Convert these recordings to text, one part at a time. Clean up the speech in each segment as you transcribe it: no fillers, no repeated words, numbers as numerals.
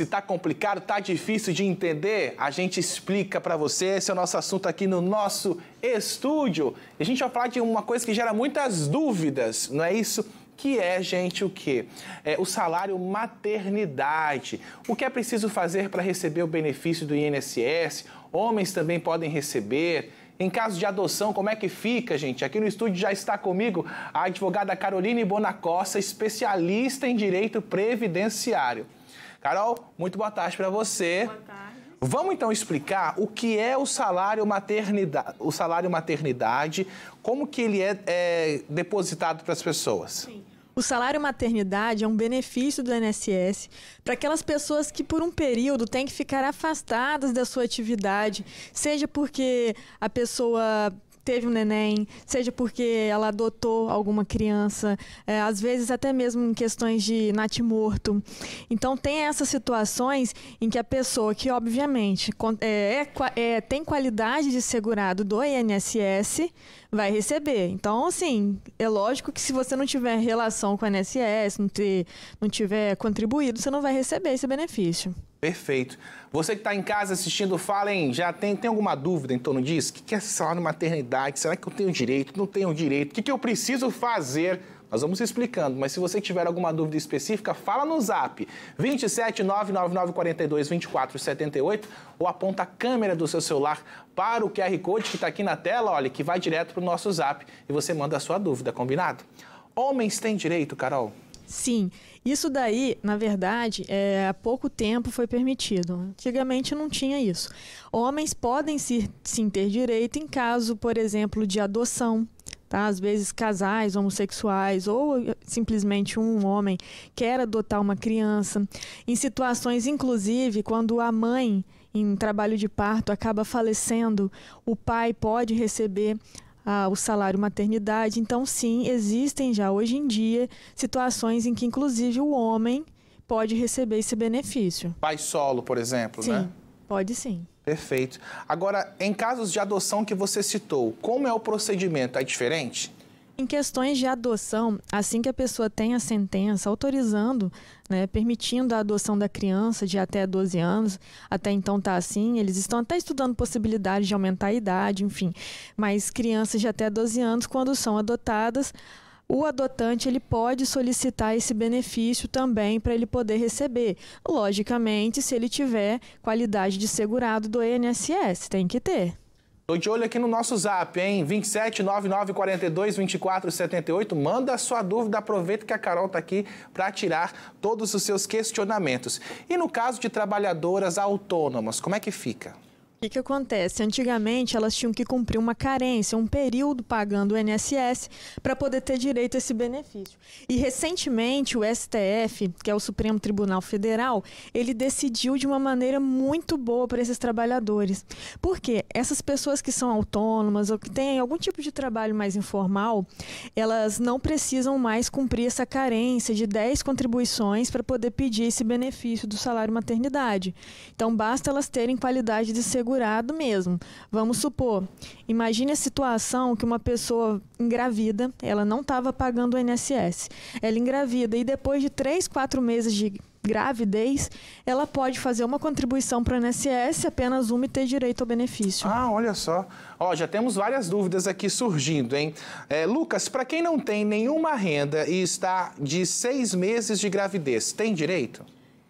Se tá complicado, tá difícil de entender, a gente explica para você. Esse é o nosso assunto aqui no nosso estúdio. E a gente vai falar de uma coisa que gera muitas dúvidas, não é isso? Que é, gente, o quê? O salário maternidade. O que é preciso fazer para receber o benefício do INSS? Homens também podem receber. Em caso de adoção, como é que fica, gente? Aqui no estúdio já está comigo a advogada Caroline Bonacossa, especialista em direito previdenciário. Carol, muito boa tarde para você. Boa tarde. Vamos então explicar o que é o salário maternidade, como que ele é depositado para as pessoas. Sim. O salário maternidade é um benefício do INSS para aquelas pessoas que por um período têm que ficar afastadas da sua atividade, seja porque a pessoa teve um neném, seja porque ela adotou alguma criança, às vezes até mesmo em questões de natimorto. Então tem essas situações em que a pessoa que obviamente tem qualidade de segurado do INSS vai receber. Então, assim, é lógico que se você não tiver relação com o INSS, não tiver contribuído, você não vai receber esse benefício. Perfeito. Você que está em casa assistindo, falem, já tem alguma dúvida em torno disso? O que é salário maternidade? Será que eu tenho direito? Não tenho direito? O que eu preciso fazer? Nós vamos explicando, mas se você tiver alguma dúvida específica, fala no zap 27999422478 ou aponta a câmera do seu celular para o QR Code que está aqui na tela, olha, que vai direto para o nosso zap e você manda a sua dúvida, combinado? Homens têm direito, Carol? Sim, isso daí, na verdade, há pouco tempo foi permitido. Antigamente não tinha isso. Homens podem sim ter direito em caso, por exemplo, de adoção. Tá? Às vezes casais homossexuais ou simplesmente um homem quer adotar uma criança. Em situações, inclusive, quando a mãe, em trabalho de parto, acaba falecendo, o pai pode receber o salário maternidade. Então, sim, existem já hoje em dia situações em que, inclusive, o homem pode receber esse benefício. Pai solo, por exemplo, sim, né? Sim, pode sim. Perfeito. Agora, em casos de adoção que você citou, como é o procedimento? É diferente? Em questões de adoção, assim que a pessoa tem a sentença autorizando, permitindo a adoção da criança de até 12 anos, até então está assim, eles estão até estudando possibilidade de aumentar a idade, enfim, mas crianças de até 12 anos, quando são adotadas, o adotante ele pode solicitar esse benefício também para ele poder receber. Logicamente, se ele tiver qualidade de segurado do INSS, tem que ter. Tô de olho aqui no nosso zap, hein? 2799422478. Manda a sua dúvida, aproveita que a Carol tá aqui para tirar todos os seus questionamentos. E no caso de trabalhadoras autônomas, como é que fica? O que acontece? Antigamente, elas tinham que cumprir uma carência, um período pagando o INSS para poder ter direito a esse benefício. E, recentemente, o STF, que é o Supremo Tribunal Federal, ele decidiu de uma maneira muito boa para esses trabalhadores. Por quê? Essas pessoas que são autônomas ou que têm algum tipo de trabalho mais informal, elas não precisam mais cumprir essa carência de 10 contribuições para poder pedir esse benefício do salário maternidade. Então, basta elas terem qualidade de seguro mesmo. Vamos supor, imagine a situação que uma pessoa engravida, ela não estava pagando o INSS, ela engravida e depois de 3, 4 meses de gravidez, ela pode fazer uma contribuição para o INSS, apenas uma, e ter direito ao benefício. Ah, olha só. Já temos várias dúvidas aqui surgindo, hein? Lucas, para quem não tem nenhuma renda e está de 6 meses de gravidez, tem direito?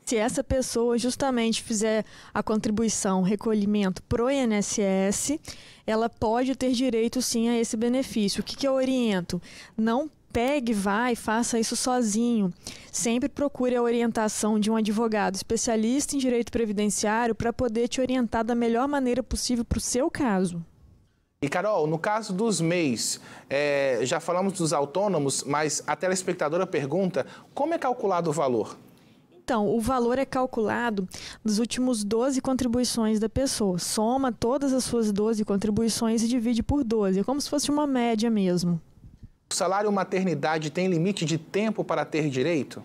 Se essa pessoa justamente fizer a contribuição, recolhimento pro INSS, ela pode ter direito sim a esse benefício. O que eu oriento? Não pegue, vá e faça isso sozinho. Sempre procure a orientação de um advogado especialista em direito previdenciário para poder te orientar da melhor maneira possível para o seu caso. E, Carol, no caso dos MEIs, já falamos dos autônomos, mas a telespectadora pergunta como é calculado o valor? Então, o valor é calculado dos últimos 12 contribuições da pessoa. Soma todas as suas 12 contribuições e divide por 12. É como se fosse uma média mesmo. O salário maternidade tem limite de tempo para ter direito?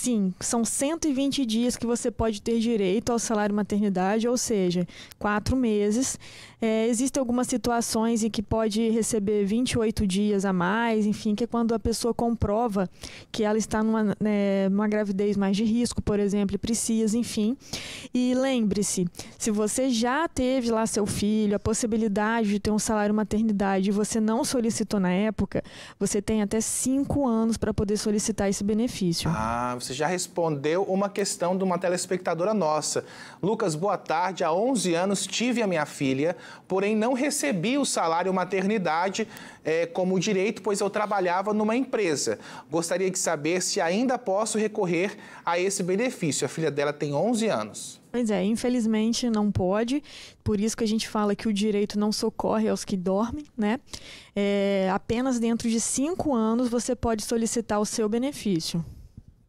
Sim, são 120 dias que você pode ter direito ao salário maternidade, ou seja, 4 meses. Existem algumas situações em que pode receber 28 dias a mais, enfim, que é quando a pessoa comprova que ela está numa gravidez mais de risco, por exemplo, e precisa, enfim. E lembre-se, se você já teve lá seu filho, a possibilidade de ter um salário maternidade e você não solicitou na época, você tem até 5 anos para poder solicitar esse benefício. Você já respondeu uma questão de uma telespectadora nossa. Lucas, boa tarde. Há 11 anos tive a minha filha, porém não recebi o salário maternidade como direito, pois eu trabalhava numa empresa. Gostaria de saber se ainda posso recorrer a esse benefício. A filha dela tem 11 anos. Pois é, infelizmente não pode, por isso que a gente fala que o direito não socorre aos que dormem, né? Apenas dentro de 5 anos você pode solicitar o seu benefício.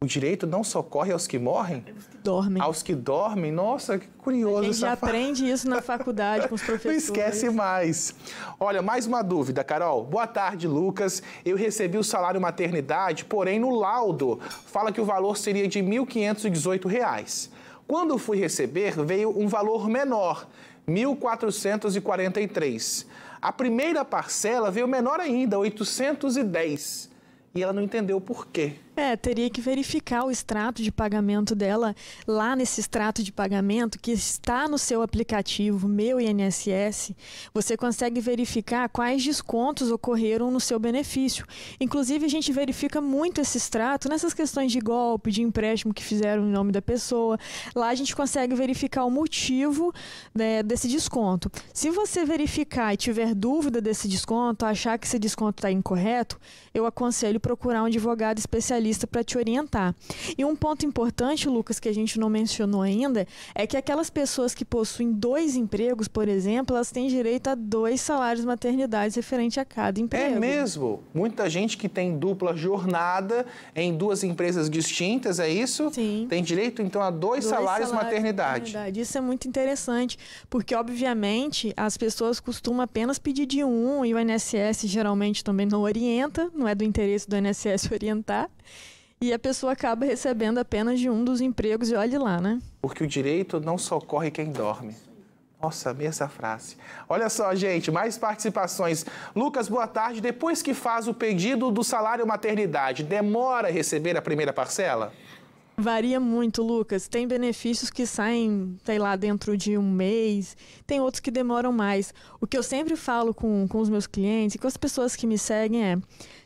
O direito não socorre aos que morrem? Aos que dormem. Aos que dormem? Nossa, que curioso. A gente já aprende isso na faculdade com os professores. Não esquece mais. Olha, mais uma dúvida, Carol. Boa tarde, Lucas. Eu recebi o salário maternidade, porém no laudo fala que o valor seria de R$ 1.518. Quando fui receber, veio um valor menor, R$ 1.443. A primeira parcela veio menor ainda, R$ 810. E ela não entendeu o porquê. Teria que verificar o extrato de pagamento dela lá nesse extrato de pagamento que está no seu aplicativo Meu INSS. Você consegue verificar quais descontos ocorreram no seu benefício. Inclusive, a gente verifica muito esse extrato nessas questões de golpe, de empréstimo que fizeram em nome da pessoa. Lá a gente consegue verificar o motivo, né, desse desconto. Se você verificar e tiver dúvida desse desconto, achar que esse desconto está incorreto, eu aconselho procurar um advogado especialista para te orientar. E um ponto importante, Lucas, que a gente não mencionou ainda, é que aquelas pessoas que possuem 2 empregos, por exemplo, elas têm direito a 2 salários maternidade referente a cada emprego. É mesmo? Muita gente que tem dupla jornada em 2 empresas distintas, é isso? Sim. Tem direito, então, a 2 salários maternidade. Isso é muito interessante, porque, obviamente, as pessoas costumam apenas pedir de um e o INSS geralmente também não orienta, não é do interesse do INSS orientar. E a pessoa acaba recebendo apenas de um dos empregos e olhe lá, né? Porque o direito não socorre quem dorme. Nossa, amei essa frase. Olha só, gente, mais participações. Lucas, boa tarde. Depois que faz o pedido do salário maternidade, demora a receber a primeira parcela? Varia muito, Lucas. Tem benefícios que saem, sei lá, dentro de um mês. Tem outros que demoram mais. O que eu sempre falo com os meus clientes e com as pessoas que me seguem é: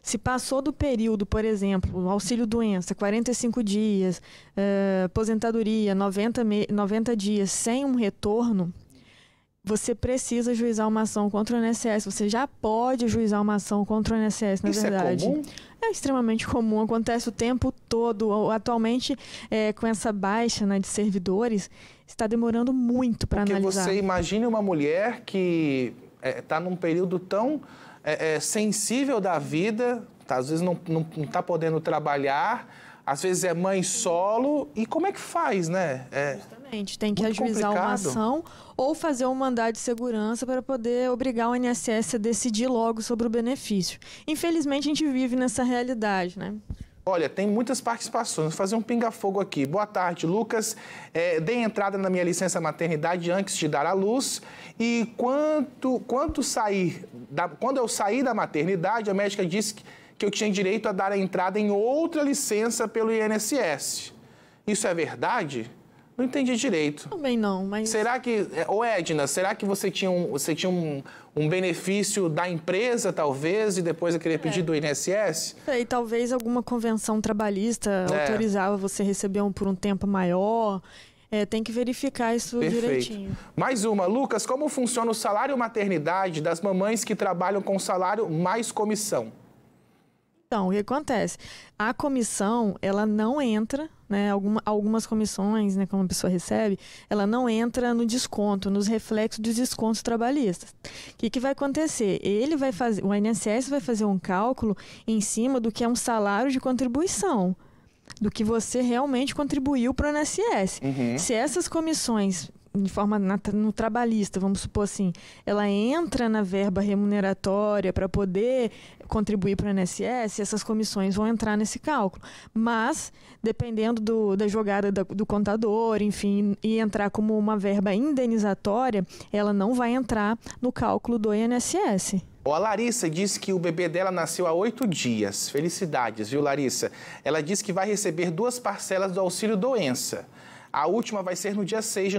se passou do período, por exemplo, auxílio-doença, 45 dias, aposentadoria, 90 dias, sem um retorno, você precisa ajuizar uma ação contra o INSS. Você já pode ajuizar uma ação contra o INSS, na verdade. Isso é comum? É extremamente comum, acontece o tempo todo. Atualmente, com essa baixa, né, de servidores, está demorando muito para analisar. Porque você imagine uma mulher que está num período tão sensível da vida, tá, às vezes não está podendo trabalhar, às vezes é mãe solo, e como é que faz, né? Justamente, tem que ajuizar uma ação ou fazer um mandado de segurança para poder obrigar o INSS a decidir logo sobre o benefício. Infelizmente, a gente vive nessa realidade, né? Olha, tem muitas participações. Vou fazer um pinga-fogo aqui. Boa tarde, Lucas. Dei entrada na minha licença maternidade antes de dar à luz. E quando eu saí da maternidade, a médica disse que eu tinha direito a dar a entrada em outra licença pelo INSS. Isso é verdade? Não entendi direito. Também não, mas... Será que... Ô, Edna, será que você tinha um benefício da empresa, talvez, e depois ia querer pedir do INSS? E talvez alguma convenção trabalhista autorizava você receber por um tempo maior. Tem que verificar isso direitinho. Mais uma. Lucas, como funciona o salário maternidade das mamães que trabalham com salário mais comissão? Então, o que acontece? A comissão, ela não entra, né? Algumas comissões, né, como a pessoa recebe, ela não entra no desconto, nos reflexos dos descontos trabalhistas. O que vai acontecer? O INSS vai fazer um cálculo em cima do que é um salário de contribuição, do que você realmente contribuiu para o INSS. Se essas comissões de forma no trabalhista, vamos supor assim, ela entra na verba remuneratória para poder contribuir para o INSS, essas comissões vão entrar nesse cálculo. Mas, dependendo da jogada do contador, enfim, e entrar como uma verba indenizatória, ela não vai entrar no cálculo do INSS. A Larissa disse que o bebê dela nasceu há 8 dias. Felicidades, viu, Larissa? Ela disse que vai receber 2 parcelas do auxílio-doença. A última vai ser no dia 6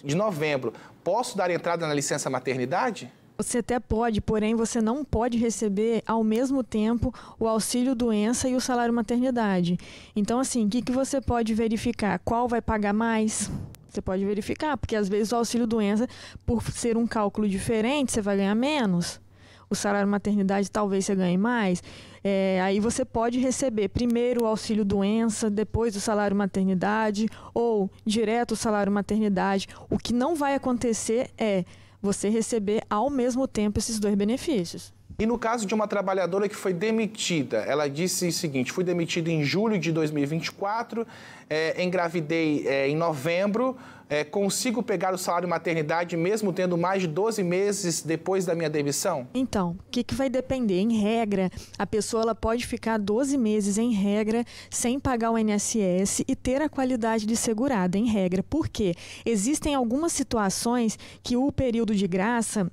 de novembro. Posso dar entrada na licença maternidade? Você até pode, porém você não pode receber ao mesmo tempo o auxílio-doença e o salário-maternidade. Então, assim, o que você pode verificar? Qual vai pagar mais? Você pode verificar, porque às vezes o auxílio-doença, por ser um cálculo diferente, você vai ganhar menos. O salário-maternidade talvez você ganhe mais. Aí você pode receber primeiro o auxílio-doença, depois o salário-maternidade ou direto o salário-maternidade. O que não vai acontecer é você receber ao mesmo tempo esses 2 benefícios. E no caso de uma trabalhadora que foi demitida, ela disse o seguinte: fui demitida em julho de 2024, engravidei em novembro, consigo pegar o salário maternidade mesmo tendo mais de 12 meses depois da minha demissão? Então, o que vai depender? Em regra, a pessoa ela pode ficar 12 meses em regra sem pagar o INSS e ter a qualidade de segurada, em regra. Por quê? Existem algumas situações que o período de graça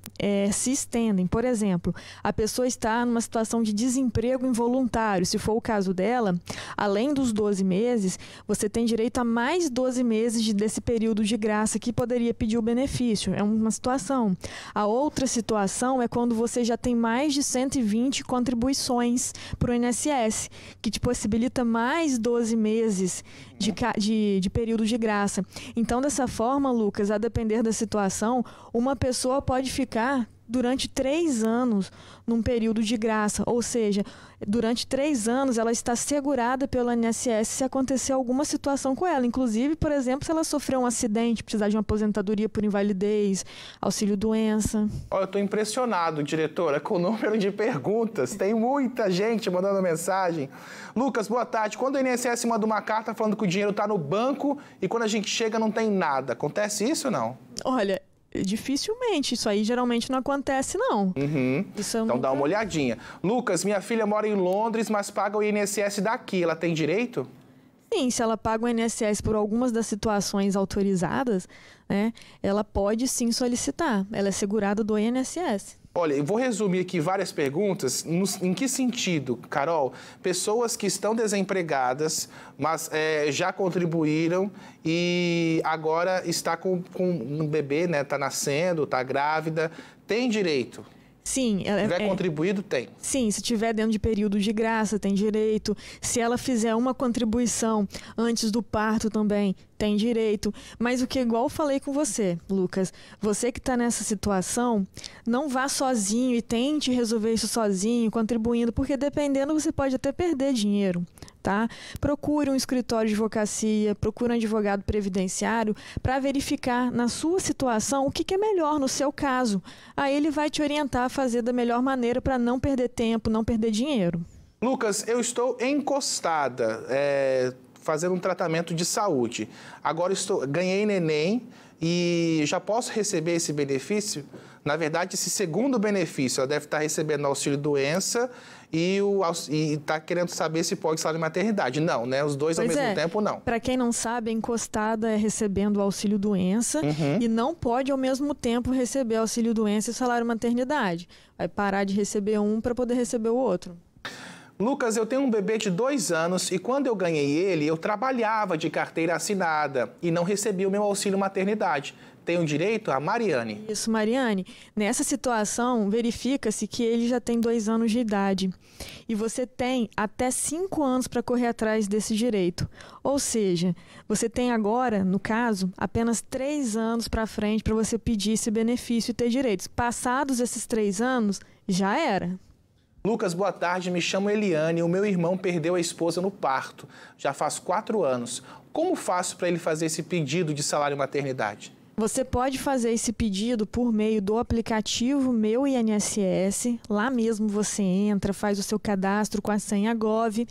se estendem. Por exemplo, a pessoa está numa situação de desemprego involuntário. Se for o caso dela, além dos 12 meses, você tem direito a mais 12 meses desse período de graça que poderia pedir o benefício. É uma situação. A outra situação é quando você já tem mais de 120 contribuições para o INSS, que te possibilita mais 12 meses de período de graça. Então, dessa forma, Lucas, a depender da situação, uma pessoa pode ficar durante 3 anos num período de graça, ou seja, durante 3 anos ela está segurada pelo INSS se acontecer alguma situação com ela, inclusive, por exemplo, se ela sofrer um acidente, precisar de uma aposentadoria por invalidez, auxílio-doença. Eu estou impressionado, diretora, com o número de perguntas, tem muita gente mandando mensagem. Lucas, boa tarde. Quando o INSS manda uma carta falando que o dinheiro está no banco e quando a gente chega não tem nada, acontece isso ou não? Olha, dificilmente. Isso aí geralmente não acontece, não. Isso então dá uma olhadinha. Lucas, minha filha mora em Londres, mas paga o INSS daqui. Ela tem direito? Sim, se ela paga o INSS por algumas das situações autorizadas, né, ela pode sim solicitar. Ela é segurada do INSS. Olha, eu vou resumir aqui várias perguntas. Em que sentido, Carol? Pessoas que estão desempregadas, mas já contribuíram e agora está com um bebê, né? Está nascendo, está grávida, tem direito? Sim. Se tiver contribuído, tem. Sim, se tiver dentro de período de graça, tem direito. Se ela fizer uma contribuição antes do parto também, tem direito. Mas o que, igual eu falei com você, Lucas, você que está nessa situação, não vá sozinho e tente resolver isso sozinho, contribuindo, porque dependendo você pode até perder dinheiro. Tá? Procure um escritório de advocacia, procure um advogado previdenciário para verificar na sua situação o que é melhor no seu caso. Aí ele vai te orientar a fazer da melhor maneira para não perder tempo, não perder dinheiro. Lucas, eu estou encostada, fazendo um tratamento de saúde. Agora ganhei neném e já posso receber esse benefício? Na verdade, esse segundo benefício, ela deve estar recebendo auxílio-doença e está querendo saber se pode salário de maternidade. Não, né? Os dois ao mesmo tempo, não. Para quem não sabe, a encostada é recebendo o auxílio-doença e não pode ao mesmo tempo receber auxílio-doença e salário-maternidade. Vai parar de receber um para poder receber o outro. Lucas, eu tenho um bebê de 2 anos e quando eu ganhei ele, eu trabalhava de carteira assinada e não recebi o meu auxílio maternidade. Tenho direito? A Mariane. Isso, Mariane. Nessa situação, verifica-se que ele já tem 2 anos de idade e você tem até 5 anos para correr atrás desse direito. Ou seja, você tem agora, no caso, apenas 3 anos para frente para você pedir esse benefício e ter direitos. Passados esses 3 anos, já era. Lucas, boa tarde. Me chamo Eliane. O meu irmão perdeu a esposa no parto. Já faz 4 anos. Como faço para ele fazer esse pedido de salário maternidade? Você pode fazer esse pedido por meio do aplicativo Meu INSS. Lá mesmo você entra, faz o seu cadastro com a senha Gov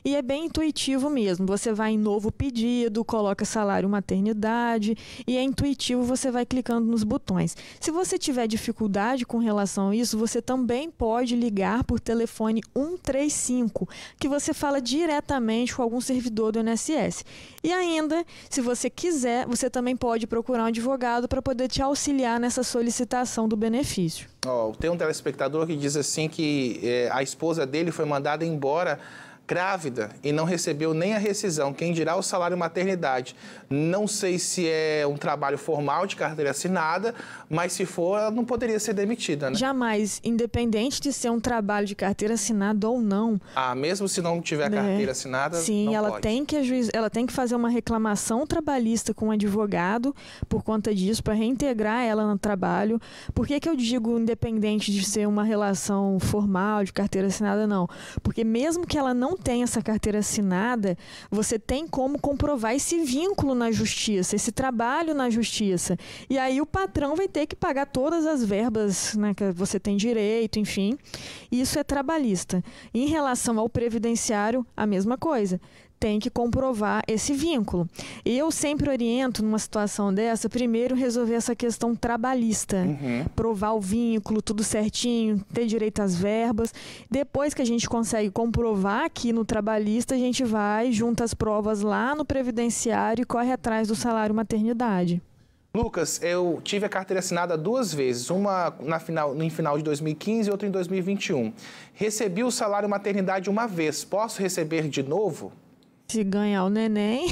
e é bem intuitivo mesmo. Você vai em novo pedido, coloca salário maternidade e é intuitivo, você vai clicando nos botões. Se você tiver dificuldade com relação a isso, você também pode ligar por telefone 135, que você fala diretamente com algum servidor do INSS. E ainda, se você quiser, você também pode procurar um advogado para poder te auxiliar nessa solicitação do benefício. Tem um telespectador que diz assim que a esposa dele foi mandada embora grávida e não recebeu nem a rescisão, quem dirá o salário maternidade. Não sei se é um trabalho formal de carteira assinada, mas se for, ela não poderia ser demitida, né? Jamais, independente de ser um trabalho de carteira assinada ou não. Mesmo se não tiver carteira assinada, sim, não ela pode. Ela tem que fazer uma reclamação trabalhista com o advogado por conta disso, para reintegrar ela no trabalho. Por que eu digo independente de ser uma relação formal de carteira assinada, não? Porque mesmo que ela não tenha essa carteira assinada, você tem como comprovar esse vínculo na justiça, esse trabalho na justiça. E aí o patrão vai ter que pagar todas as verbas, né, que você tem direito, enfim. Isso é trabalhista. Em relação ao previdenciário, a mesma coisa. Tem que comprovar esse vínculo. Eu sempre oriento, numa situação dessa, primeiro resolver essa questão trabalhista. Provar o vínculo, tudo certinho, ter direito às verbas. Depois que a gente consegue comprovar aqui no trabalhista, a gente vai, junta as provas lá no previdenciário e corre atrás do salário maternidade. Lucas, eu tive a carteira assinada 2 vezes, uma no final de 2015 e outra em 2021. Recebi o salário maternidade uma vez, posso receber de novo? Se ganhar o neném,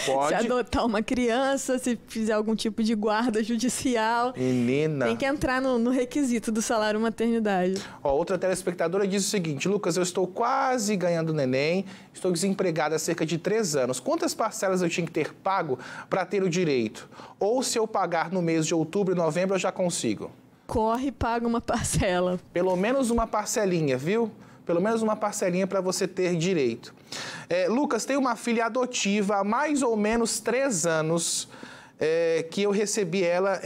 Pode. Se adotar uma criança, se fizer algum tipo de guarda judicial. Menina. Tem que entrar no requisito do salário maternidade. Outra telespectadora diz o seguinte: Lucas, eu estou quase ganhando neném, estou desempregada há cerca de 3 anos. Quantas parcelas eu tinha que ter pago para ter o direito? Ou se eu pagar no mês de outubro e novembro, eu já consigo? Corre e paga uma parcela. Pelo menos uma parcelinha, viu? Pelo menos uma parcelinha para você ter direito. Lucas, tem uma filha adotiva há mais ou menos 3 anos que eu recebi ela,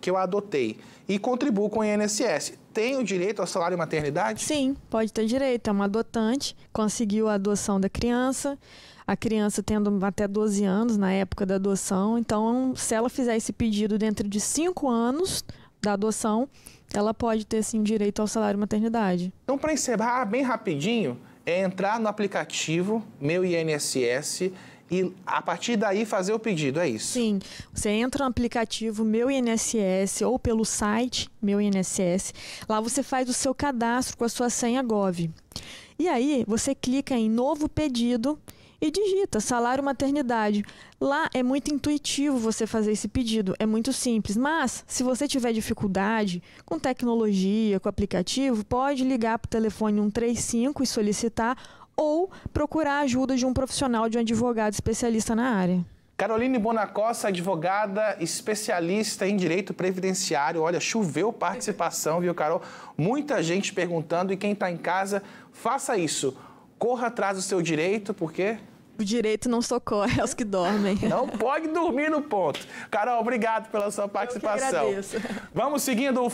que eu adotei. E contribuo com o INSS. Tenho direito ao salário maternidade? Sim, pode ter direito. É uma adotante, conseguiu a adoção da criança. A criança tendo até 12 anos na época da adoção. Então, se ela fizer esse pedido dentro de 5 anos da adoção, ela pode ter, sim, direito ao salário maternidade. Então, para encerrar bem rapidinho, é entrar no aplicativo Meu INSS e, a partir daí, fazer o pedido, é isso? Sim. Você entra no aplicativo Meu INSS ou pelo site Meu INSS. Lá você faz o seu cadastro com a sua senha Gov. E aí, você clica em Novo Pedido e digita salário maternidade. Lá é muito intuitivo você fazer esse pedido, é muito simples. Mas, se você tiver dificuldade com tecnologia, com aplicativo, pode ligar para o telefone 135 e solicitar ou procurar a ajuda de um profissional, de um advogado especialista na área. Caroline Bonacossa, advogada especialista em direito previdenciário. Olha, choveu participação, viu, Carol? Muita gente perguntando, e quem está em casa, faça isso. Corra atrás do seu direito, porque o direito não socorre aos que dormem. Não pode dormir no ponto. Carol, obrigado pela sua participação. Eu que agradeço. Vamos seguindo o